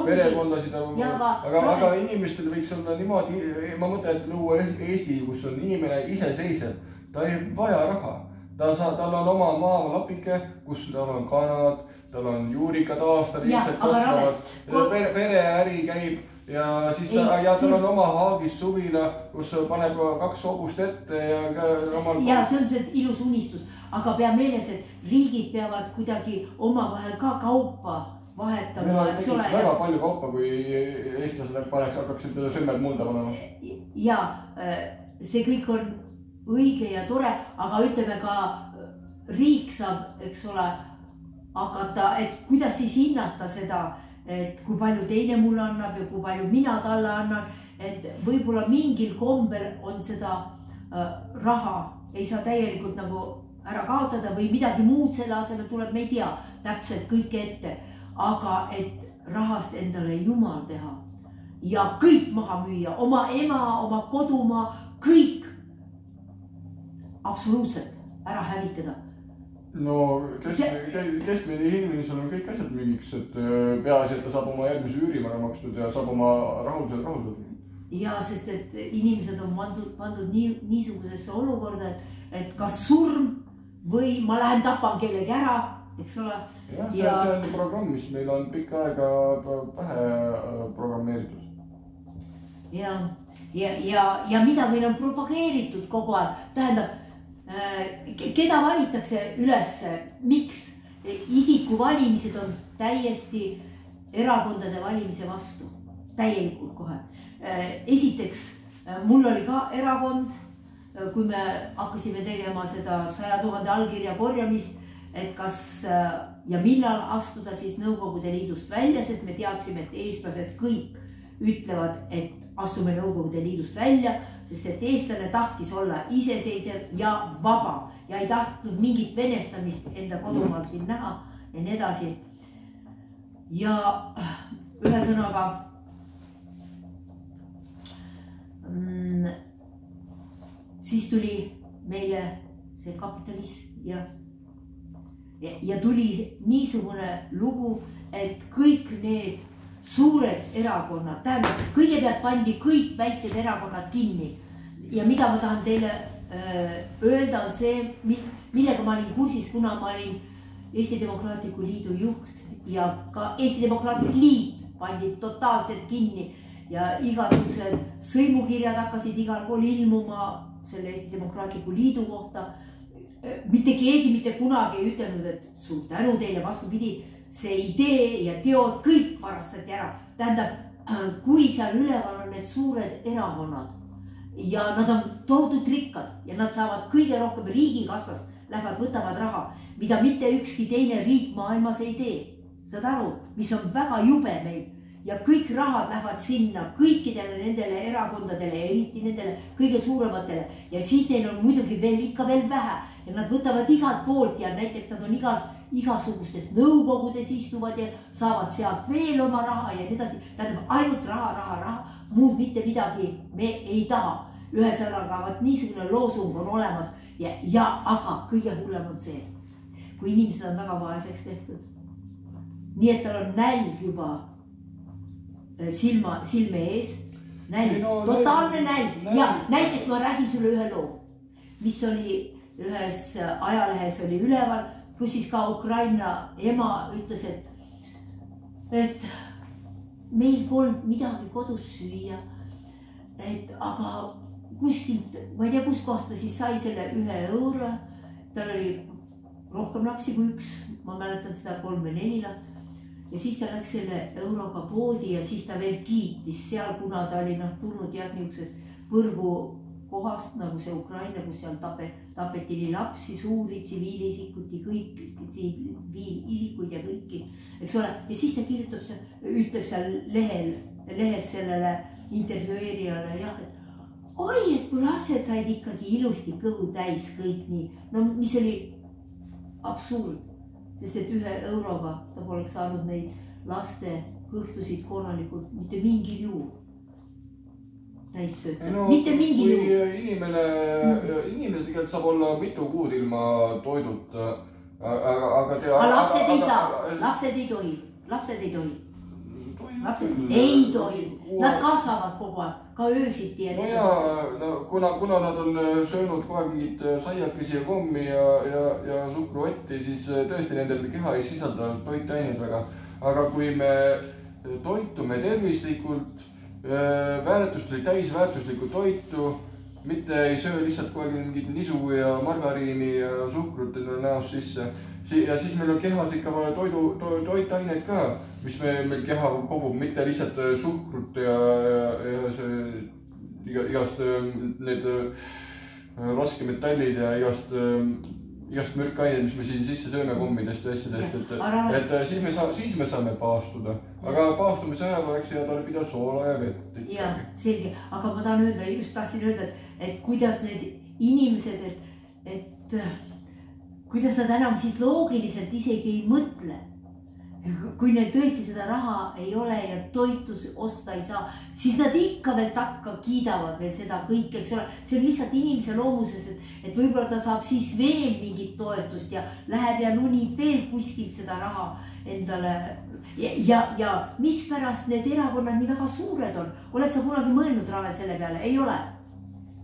perekondasid. Aga inimestel võiks olla niimoodi, ma mõtlen, et luua Eesti, kus on inimene iseseisev, ta ei vaja raha. Tal on oma maamlapike, kus tal on kanad, tal on juurikad aastad, lihtsalt kasvavad, pereäri käib. Ja siis tal on oma haagis suvila, kus paneb 2 hobust ette ja omal... Ja see on see ilus unistus, aga pea meeles, et riigid peavad kuidagi omavahel ka kaupa vahetama. Meil on tekiks väga palju kaupa, kui eestlased hakkaksid sõmmed mulda panema. Ja see kõik on õige ja tore, aga ütleme ka riik saab, eks ole, hakata, et kuidas siis hinnata seda, et kui palju teine mulle annab ja kui palju mina talle annan, et võib-olla mingil kombel on seda raha, ei saa täielikult nagu ära kaotada või midagi muud selle asemel tuleb, me ei tea täpselt kõike ette, aga et rahast endale jumal teha ja kõik maha müüa, oma ema, oma kodumaa, kõik absoluutselt ära hävitada. No keskmine inimesel on kõik asjad müügiks, et peaasi, et ta saab oma järgmise üürimara makstud ja saab oma rahuldused rahuldatud. Ja, sest et inimesed on pandud niisugusesse olukorda, et kas surm või ma lähen tapan kellegi ära, eks ole. Ja, see on programm, mis meil on pikka aega pähe programmeeritud. Ja mida meil on propageeritud kogu aeg, tähendab, keda valitakse üles, miks isiku valimised on täiesti erakondade valimise vastu. täielikult kohe. Esiteks, mul oli ka erakond, kui me hakkasime tegema seda 100 000 allkirja korjamist, et kas ja millal astuda siis Nõukogude Liidust välja, sest me teadsime, et eestlased kõik ütlevad, et astume Nõukogude Liidust välja, sest et eestlane tahtis olla iseseisev ja vaba ja ei tahtnud mingit venestamist enda kodumaal siin näha ja nii edasi. Ja ühesõnaga siis tuli meile see kapitalism ja tuli niisugune lugu, et kõik need suured erakonnad, tähendab, kõigepealt pandi kõik väiksed erakonnad kinni. Ja mida ma tahan teile öelda on see, millega ma olin kursis, kuna ma olin Eesti Demokraatliku Liidu juht ja ka Eesti Demokraatlik Liit pandi totaalselt kinni ja igasugused sõimukirjad hakkasid igal pool ilmuma selle Eesti Demokraatliku Liidu kohta. Mitte keegi mitte kunagi ei ütelnud, et suur tänu teile, vastupidi, see idee ja teod kõik varastati ära. Tähendab, kui seal üleval on need suured erakonnad ja nad on tohutult rikkad ja nad saavad kõige rohkem riigikassast, lähevad, võtavad raha, mida mitte ükski teine riik maailmas ei tee. Saad aru, mis on väga jube meil ja kõik rahad lähevad sinna kõikidele nendele erakondadele, eriti nendele kõige suurematele ja siis neil on muidugi ikka veel vähe ja nad võtavad igalt poolt ja näiteks nad on igasugustes nõukogudes istuvad ja saavad sealt veel oma raha ja nii edasi. Tähendab ainult raha, muud mitte midagi me ei taha. Ühesõnaga, vaat niisugune loosung on olemas ja aga kõige hullem on see, kui inimesed on väga vaeseks tehtud. Nii et tal on nälg juba silme ees, nälg, totaalne nälg ja näiteks ma räägin sulle ühe loo, mis oli ühes ajalehes oli üleval, kus siis ka Ukraina ema ütles, et meil polnud midagi kodus süüa, et aga kuskilt, ma ei tea, kus kohast ta siis sai selle 1 euro, tal oli rohkem lapsi kui üks, ma mäletan seda 3 või 4 last. Ja siis ta läks selle euroga poodi ja siis ta veel kiitis seal, kuna ta oli tulnud niisugusest põrgu kohast, nagu see Ukraina, kus seal tapeti nii lapsi, suuri tsiviilisikuti, kõik tsiviilisikuid ja kõiki, eks ole. Ja siis ta ütleb seal lehes sellele intervjueerijale, jah, et oi, et kui lapsed said ikkagi ilusti kõhu täis kõik nii, no mis oli absurd. Sest et 1 euroga ta poleks saanud neid laste kõhtusid korralikult mitte mingil juhul täis sööta. Mitte mingil juhul. Kui inimene tegelikult saab olla mitu kuud ilma toidult, aga lapsed ei saa, lapsed ei tohi. Lapsed ei tohi. Nad kasvavad kogu aeg, ka öösiti ja nii. No kuna nad on söönud kogu aeg mingit saiakesi ja kommi ja suhkruotti, siis tõesti nendel keha ei sisalda toitaineid väga. Aga kui me toitume tervislikult, täisväärtuslikku toitu, mitte ei söö lihtsalt kogu aeg mingit nisu ja margariini ja suhkrut näost sisse, ja siis meil on kehas ikka vaja toitaineid ka, mis meil keha kogub, mitte lihtsalt suhkrut ja igast need raskemetallid ja igast mürkaineid, mis me siin sisse sööme kommidest ja asjadest, et siis me saame paastuda. Aga paastumise ajal oleks hea tarbida soola ja vett. Jah, selge. Aga ma tahan öelda, just tahtsin öelda, et kuidas need inimesed, et kuidas nad enam siis loogiliselt isegi ei mõtle. Kui neil tõesti seda raha ei ole ja toitus osta ei saa, siis nad ikka veel takka kiidavad veel seda kõik, eks ole. See on lihtsalt inimese loomuses, et võib-olla ta saab siis veel mingit toetust ja läheb ja nunib veel kuskilt seda raha endale. Ja mispärast need erakonnad nii väga suured on? Oled sa kunagi mõelnud Ravel selle peale? Ei ole.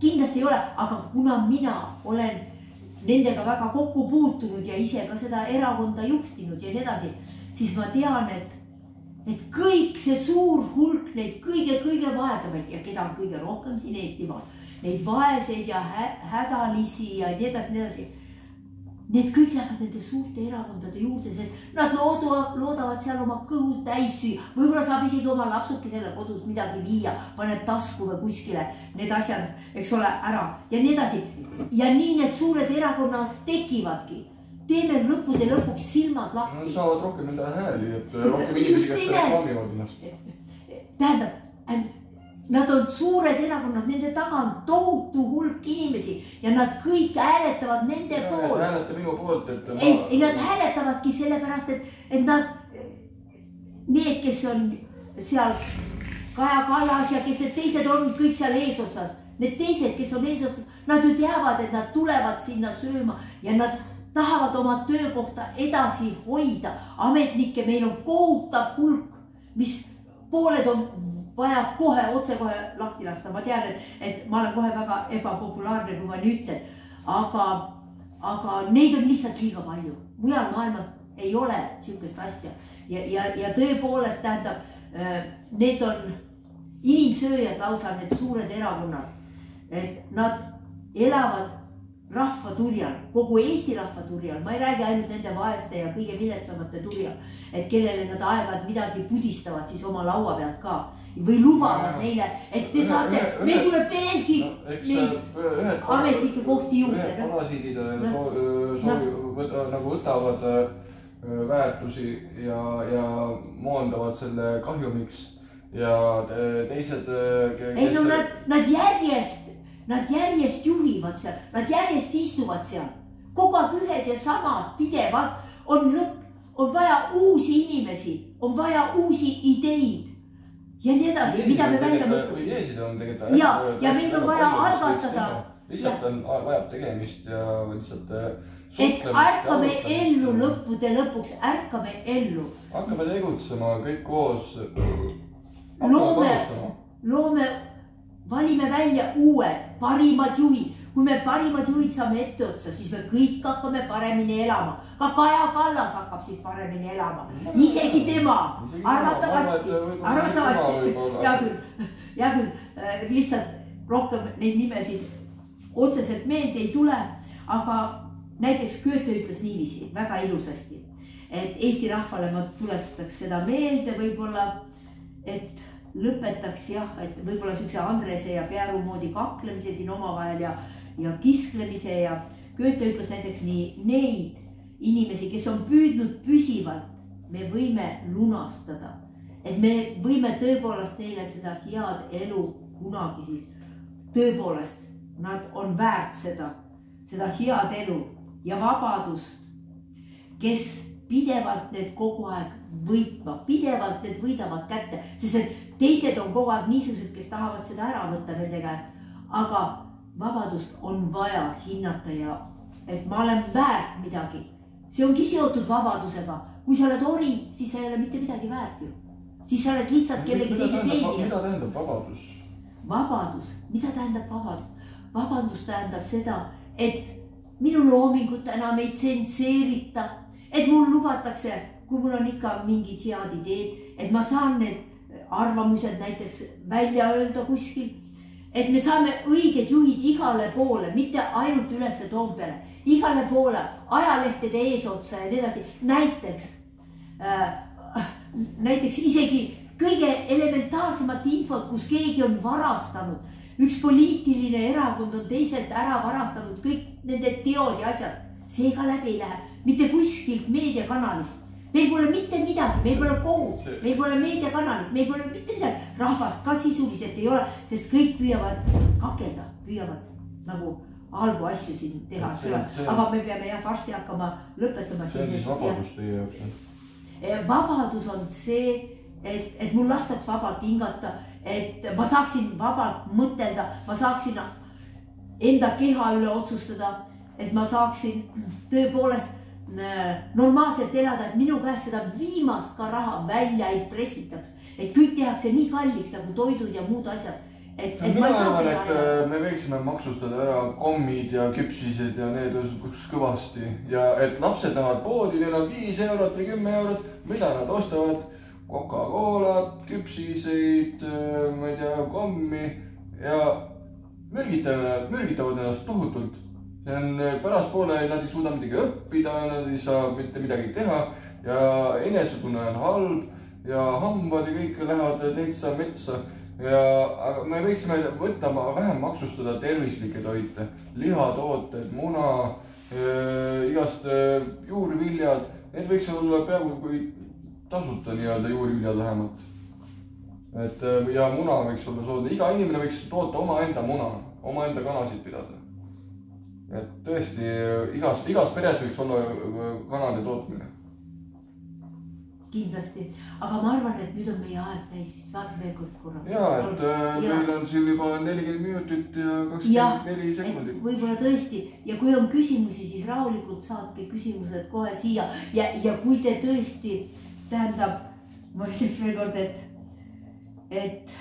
Kindlasti ei ole, aga kuna mina olen nendega väga kokku puutunud ja ise ka seda erakonda juhtinud ja nii edasi, siis ma tean, et kõik see suur hulk neid kõige vaesemaid ja keda on kõige rohkem siin Eestimaal, neid vaeseid ja hädalisi ja nii edasi, need kõik lähevad nende suurte erakondade juurde, sest nad loodavad seal oma kõhud täis süüa. Võib-olla saab isegi oma lapsukesele kodus midagi viia, paneb tasku või kuskile need asjad, eks ole, ära ja nii edasi. Ja nii need suured erakonnad tekivadki. Teeme lõppude lõpuks silmad lahti. Nad saavad rohkem enda hääli, et rohkem inimesi, kes reklaamivad ennast. Tähendab, nad on suured erakonnad, nende taga on tohutu hulk inimesi ja nad kõik hääletavad nende poolt. Hääleta minu poolt, et... Ei, nad hääletavadki sellepärast, et nad, need, kes on seal Kaja Kallas ja kes need teised on kõik seal eesotsas, need teised, kes on eesotsas, nad ju teavad, et nad tulevad sinna sööma ja nad tahavad oma töökohta edasi hoida. Ametnikke meil on kohutav hulk, mis pooled on vaja kohe, otsekohe lahti lasta. Ma tean, et ma olen kohe väga ebapopulaarne, kui ma nii ütlen. Aga neid on lihtsalt liiga palju. Mujal maailmas ei ole sihukest asja. Ja tõepoolest tähendab, need on inimsööjad lausa, need suured erakonnad. Et nad elavad rahva turjal, kogu Eesti rahva turjal. Ma ei räägi ainult nende vaeste ja kõige viletsamate turjal, et kellele nad aeg-ajalt midagi pudistavad siis oma laua pealt ka või lubavad neile, et te saate, meil tuleb veelgi ametnike kohti juurde. Ühed parasiidid nagu võtavad väärtusi ja moondavad selle kahjumiks ja teised... Ei no nad järjest juhivad seal, nad järjest istuvad seal. Kogu aeg ühed ja samad pidevalt on lõpp, on vaja uusi inimesi, on vaja uusi ideid ja nii edasi, mida me välja mõtlesime. Ja meil on vaja algatada. Lihtsalt on vajab tegemist ja lihtsalt et ärkame ellu lõppude lõpuks, ärkame ellu. Hakkame tegutsema kõik koos. Loome valime välja uued, parimad juhid. Kui me parimad juhid saame ette otsa, siis me kõik hakkame paremini elama. Ka Kaja Kallas hakkab siis paremini elama. Isegi tema, arvatavasti. Ja küll, lihtsalt rohkem neid nimesid otseselt meelde ei tule. Aga näiteks Goethe ütles niiviisi väga ilusasti, et Eesti rahvale ma tuletaks seda meelde võib-olla, et lõpetaks jah, et võib-olla sükse Andrese ja Pearu moodi kaklemise siin omavahel ja kisklemise ja Goethe ütles näiteks nii, neid inimesi, kes on püüdnud püsivalt, me võime lunastada, et me võime tõepoolest neile seda head elu kunagi siis, tõepoolest nad on väärt seda head elu ja vabadust, kes pidevalt need kogu aeg võitma, pidevalt need võidavad kätte, sest teised on kogu aeg niisugused, kes tahavad seda ära võtta nende käest, aga vabadust on vaja hinnata ja et ma olen väärt midagi. See ongi seotud vabadusega. Kui sa oled ori, siis sa ei ole mitte midagi väärt ju. Siis sa oled lihtsalt kellegi teise teenija. Mida tähendab vabadus? Vabadus, mida tähendab vabadus? Vabadus tähendab seda, et minu loomingut enam ei tsenseerita, et mul lubatakse, kui mul on ikka mingid head ideed, et ma saan need arvamused näiteks välja öelda kuskil, et me saame õiged juhid igale poole, mitte ainult ülesse Toompeale, igale poole, ajalehtede eesotsa ja nii edasi. Näiteks isegi kõige elementaarsemat infot, kus keegi on varastanud. Üks poliitiline erakond on teiselt ära varastanud kõik nende teod ja asjad. See ka läbi ei lähe, mitte kuskilt meediakanalist. Meil pole mitte midagi, meil pole kohut, meil pole meediakanalit, meil pole mitte midagi. Rahvast ka sisuliselt ei ole, sest kõik püüavad kakelda, püüavad nagu halbu asju siin teha. Aga me peame jah varsti hakkama lõpetama. See on siis vabadus teie jaoks? Vabadus on see, et mul lastaks vabalt hingata, et ma saaksin vabalt mõtelda, ma saaksin enda keha üle otsustada, et ma saaksin tõepoolest normaalselt elada, et minu käest seda viimast ka raha välja ei pressitaks, et kõik tehakse nii kalliks nagu toidud ja muud asjad. Mina arvan, et me võiksime maksustada ära kommid ja küpsised ja need kõvasti ja et lapsed lähevad poodi, neil on 5 eurot või 10 eurot, mida nad ostavad, Coca-Colat, küpsiseid, ma ei tea, kommi ja mürgitavad ennast tohutult. see on pärastpoole, nad ei suuda midagi õppida, nad ei saa mitte midagi teha ja enesetunne on halb ja hambad ja kõik lähevad täitsa metsa. Aga me võiksime võtta vähem maksustada tervislikke toite, lihatooted, muna, igast juurviljad, need võiks olla peaaegu kui tasuta nii-öelda juurviljad vähemalt. Ja muna võiks olla soodne, iga inimene võiks toota omaenda muna, omaenda kanasid pidada. Et tõesti, igas peres võiks olla kanade tootmine. Kindlasti, aga ma arvan, et nüüd on meie aeg täis, siis vaatame veel kord korra. Meil on siin juba 40 minutit ja 24 sekundit. Võib-olla tõesti ja kui on küsimusi, siis rahulikult saatke küsimused kohe siia ja kui te tõesti, tähendab, ma ütleks veel kord, et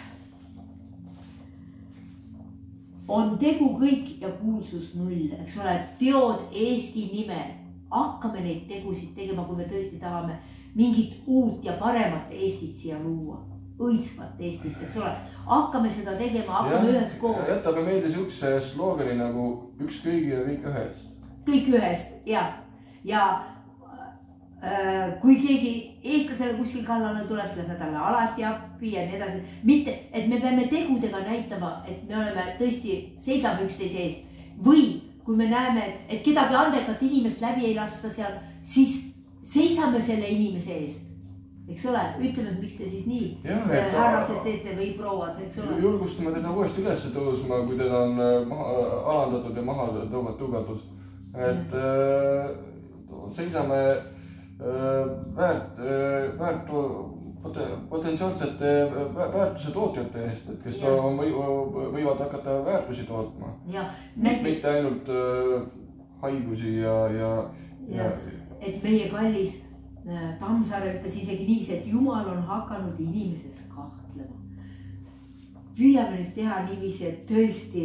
on tegu kõik ja kuulsus null, eks ole, teod Eesti nimel. Hakkame neid tegusid tegema, kui me tõesti tahame mingit uut ja paremat Eestit siia luua. Õitsvat Eestit, eks ole. Hakkame seda tegema, hakkame ühes koos. Jätame meelde siukse sloogani nagu üks kõigi ja kõik ühest. Kõik ühest, ja kui keegi eestlasele kuskil kallale tuleb, siis lähme talle alati appi ja nii edasi. Mitte, et me peame tegudega näitama, et me oleme tõesti, seisame üksteise eest. Või kui me näeme, et kedagi andekat inimest läbi ei lasta seal, siis seisame selle inimese eest. Eks ole, ütleme, et miks te siis nii härrased teete või prouad, eks ole. Julgustame teda uuesti üles tõusma, kui teda on alandatud ja maha tõugatud. Et seisame potentsiaalsete väärtuse tootjate eest, et kes võivad hakata väärtusi tootma. Mitte ainult haigusi ja et meie kallis Tammsaare ütles isegi niiviisi, et Jumal on hakanud inimeses kahtlema. Püüame nüüd teha niiviisi, et tõesti,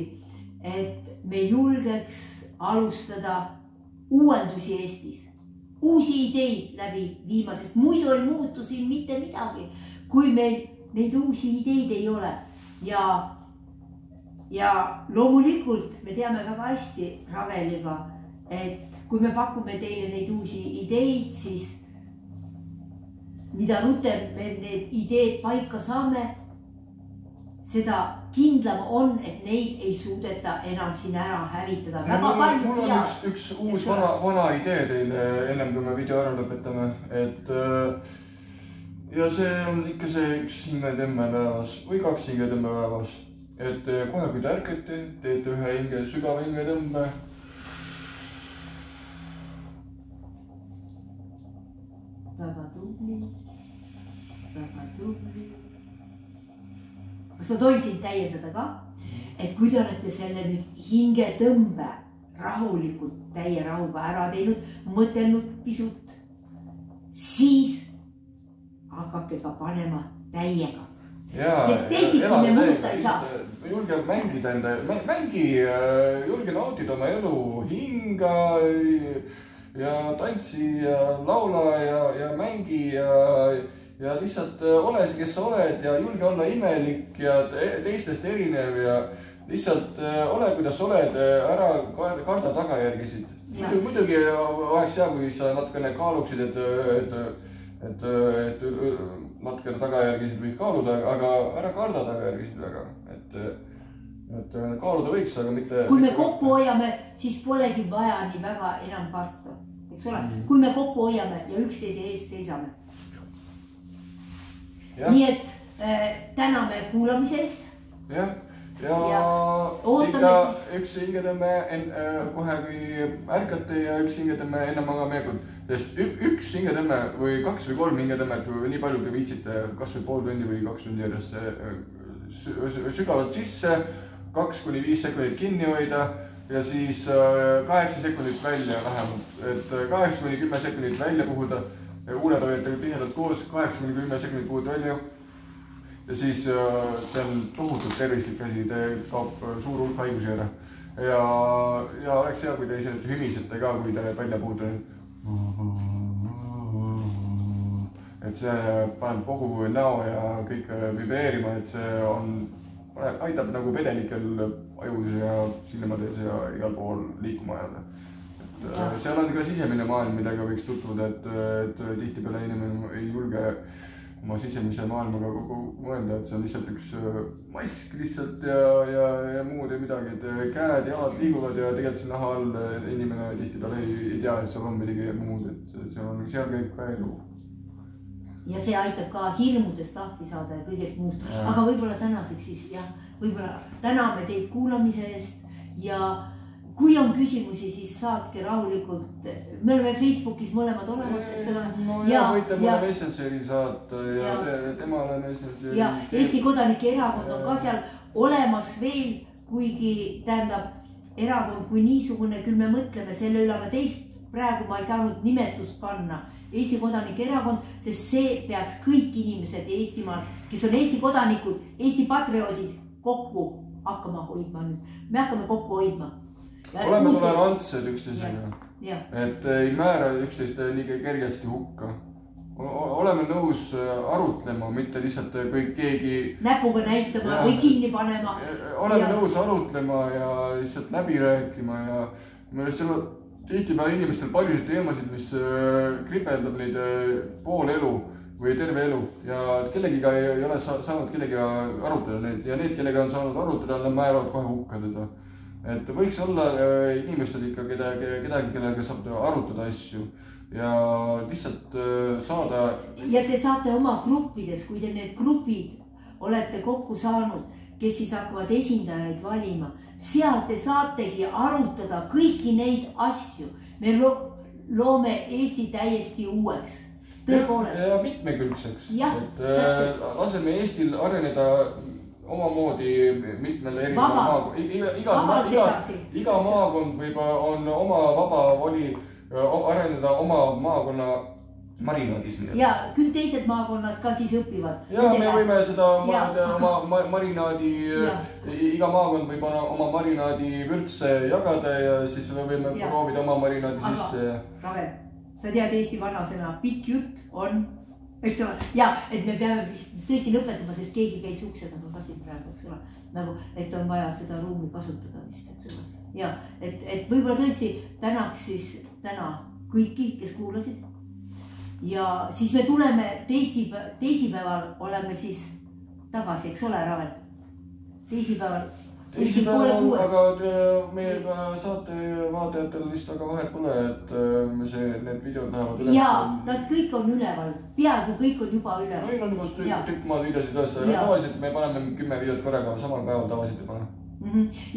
et me julgeks alustada uuendusi Eestis. Uusi ideid läbi viima, sest muidu ei muutu siin mitte midagi, kui meil neid uusi ideid ei ole. Ja loomulikult me teame väga hästi Raveliga, et kui me pakume teile neid uusi ideid, siis mida rutem me need ideed paika saame, seda kindlam on, et neid ei suudeta enam siin ära hävitada. Mul on üks uus vana idee teile ennem, kui me video ära lõpetame. Ja see on ikka see üks hingetõmme päevas või 2 hingetõmme päevas. Et kohe kui te ärkete, teete ühe sügava hingetõmbe. Väga tubli, väga tubli. Kas ma tohin sind täiendada ka? Et kui te olete selle nüüd hingetõmbe rahulikult, täie rahuga ära teinud, mõtelnud pisut, siis hakake ka panema täiega. Sest teisiti me muuta ei saa. Julge mängida julge nautida oma elu, hinga ja tantsi ja laula ja mängi ja lihtsalt ole see, kes sa oled ja julge olla imelik ja teistest erinev ja lihtsalt ole, kuidas oled, ära karda tagajärgisid. Muidugi oleks hea, kui sa natukene kaaluksid, et natukene tagajärgisid võid kaaluda, aga ära karda tagajärgisid väga. Et kaaluda võiks, aga mitte... Kui me kokku hoiame, siis polegi vaja nii väga enam karta. Eks ole? Kui me kokku hoiame ja üksteise eest seisame. Nii et täname kuulamise eest. Ja üks hingetõmme kohe kui ärkate ja üks hingetõmme enne magaminekut. Sest üks hingetõmme või 2 või 3 hingetõmmet või nii palju, kui viitsite, kas või pool tundi või 2 tundi järjest sügavalt sisse, 2-5 sekundit kinni hoida ja siis 8 sekundit välja vähemalt. Et 8-10 sekundit välja puhuda. Uuned hoiate tihedalt koos, 8-10 sekundit puhud välja. Ja siis see on tohutult tervislik asi, te kaob suur hulk haigusi ära. Ja oleks hea, kui te ise hümisete ka, kui te välja puhuda. Et see paneb kogu näo ja kõik vibreerima, et see aitab nagu vedelikel ajus ja silmades ja igal pool liikuma ajada. Seal on ka sisemine maailm, millega võiks tutvuda, et tihtipeale inimene ei julge oma sisemise maailmaga kogu mõelda, et see on lihtsalt üks mask lihtsalt ja muud ja midagi, et käed, jalad liiguvad ja tegelikult see naha all inimene tihtipeale ei tea, et seal on midagi muud, et seal käib ka elu. Ja see aitab ka hirmudest lahti saada ja kõigest muust, aga võib-olla tänaseks siis jah, võib-olla täname teid kuulamise eest ja kui on küsimusi, siis saatke rahulikult. Me oleme Facebookis mõlemad olemas, eks ole. No ja võite mulle Messengeri saata ja temale Messengeri. Ja Eesti Kodanike Erakond on ka seal olemas veel, kuigi tähendab erakond kui niisugune, küll me mõtleme selle üle, aga teist praegu ma ei saanud nimetust panna. Eesti Kodanike Erakond, sest see peaks kõik inimesed Eestimaal, kes on Eesti kodanikud, Eesti patrioodid kokku hakkama hoidma nüüd. Me hakkame kokku hoidma. Oleme tolerantsed üksteisega, et ei määra üksteist nii kergesti hukka. Oleme nõus arutlema, mitte lihtsalt kõik keegi näpuga näitama või kinni panema. Oleme nõus arutlema ja lihtsalt läbi rääkima ja tihtipeale inimestel paljusid teemasid, mis kripeldab neid pool elu või terve elu ja kellegiga ei ole saanud kellega arutada neid ja need, kellega on saanud arutada, nad määravad kohe hukka teda. Et võiks olla inimestel ikka kedagi, kellega saab arutada asju ja lihtsalt saada. Ja te saate oma gruppides, kui te need grupid olete kokku saanud, kes siis hakkavad esindajaid valima, seal te saategi arutada kõiki neid asju. Me loome Eesti täiesti uueks. Tõepoolest. Ja mitmekülgseks. Laseme Eestil areneda omamoodi mitmele erineva maakond. Iga maakond võib on oma vaba voli areneda oma maakonna marinaadis. Ja küll teised maakonnad ka siis õpivad. Ja me võime seda oma marinaadi, iga maakond võib oma marinaadi vürtse jagada ja siis me võime proovida oma marinaadi sisse. Ravel, sa tead Eesti vanasõna, pikk jutt on, eks ole, ja et me peame vist tõesti lõpetama, sest keegi käis ukse taga ka siin praegu, eks ole, nagu, et on vaja seda ruumi kasutada vist, eks ole. Ja, et võib-olla tõesti tänaks siis täna kõiki, kes kuulasid. Ja siis me tuleme teisipäeval oleme siis tagasi, eks ole, Ravel? Teisipäeval, aga meie saate vaatajatel vist aga vahet pole, et need videod lähevad üles. Jaa, nad kõik on üleval, peaaegu kõik on juba üleval. Meil on juba tükk maad videosid üles, tavaliselt me paneme 10 videot korraga, samal päeval tavaliselt ei pane.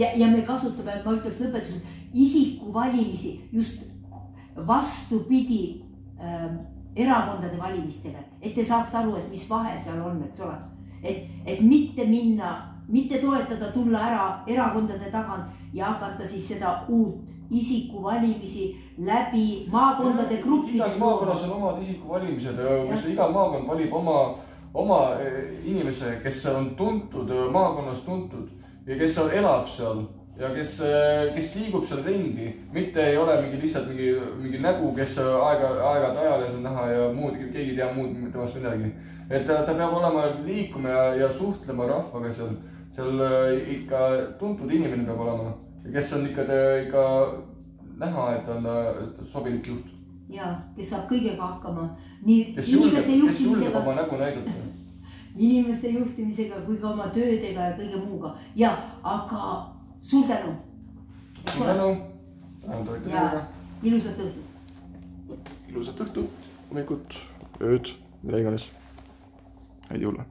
Ja me kasutame, ma ütleks lõpetusel, isiku valimisi just vastupidi erakondade valimistele, et te saaks aru, et mis vahe seal on, eks ole. Et mitte minna, mitte toetada, tulla ära erakondade tagant ja hakata siis seda uut isiku valimisi läbi maakondade gruppide. Igas maakonnas on omad isiku valimised, kus iga maakond valib oma inimese, kes on tuntud, maakonnas tuntud ja kes elab seal. Ja kes liigub seal ringi, mitte ei ole lihtsalt mingi nägu, kes aegad ajales on näha ja muud, keegi ei tea muud temast midagi. Et ta peab olema liikuma ja suhtlema rahvaga seal. Seal ikka tuntud inimene peab olema, kes on ikka näha, et on sobilik juht. Ja, kes saab kõigega hakkama. Kes julgeb oma nägu näidata. Inimeste juhtimisega kui ka oma töödega ja kõige muuga. Ja, aga suur tänu. Suur tänu. Ja ilusat õhtut. Ilusat õhtut, hommikut, ööd, mida iganes. Häid jõule.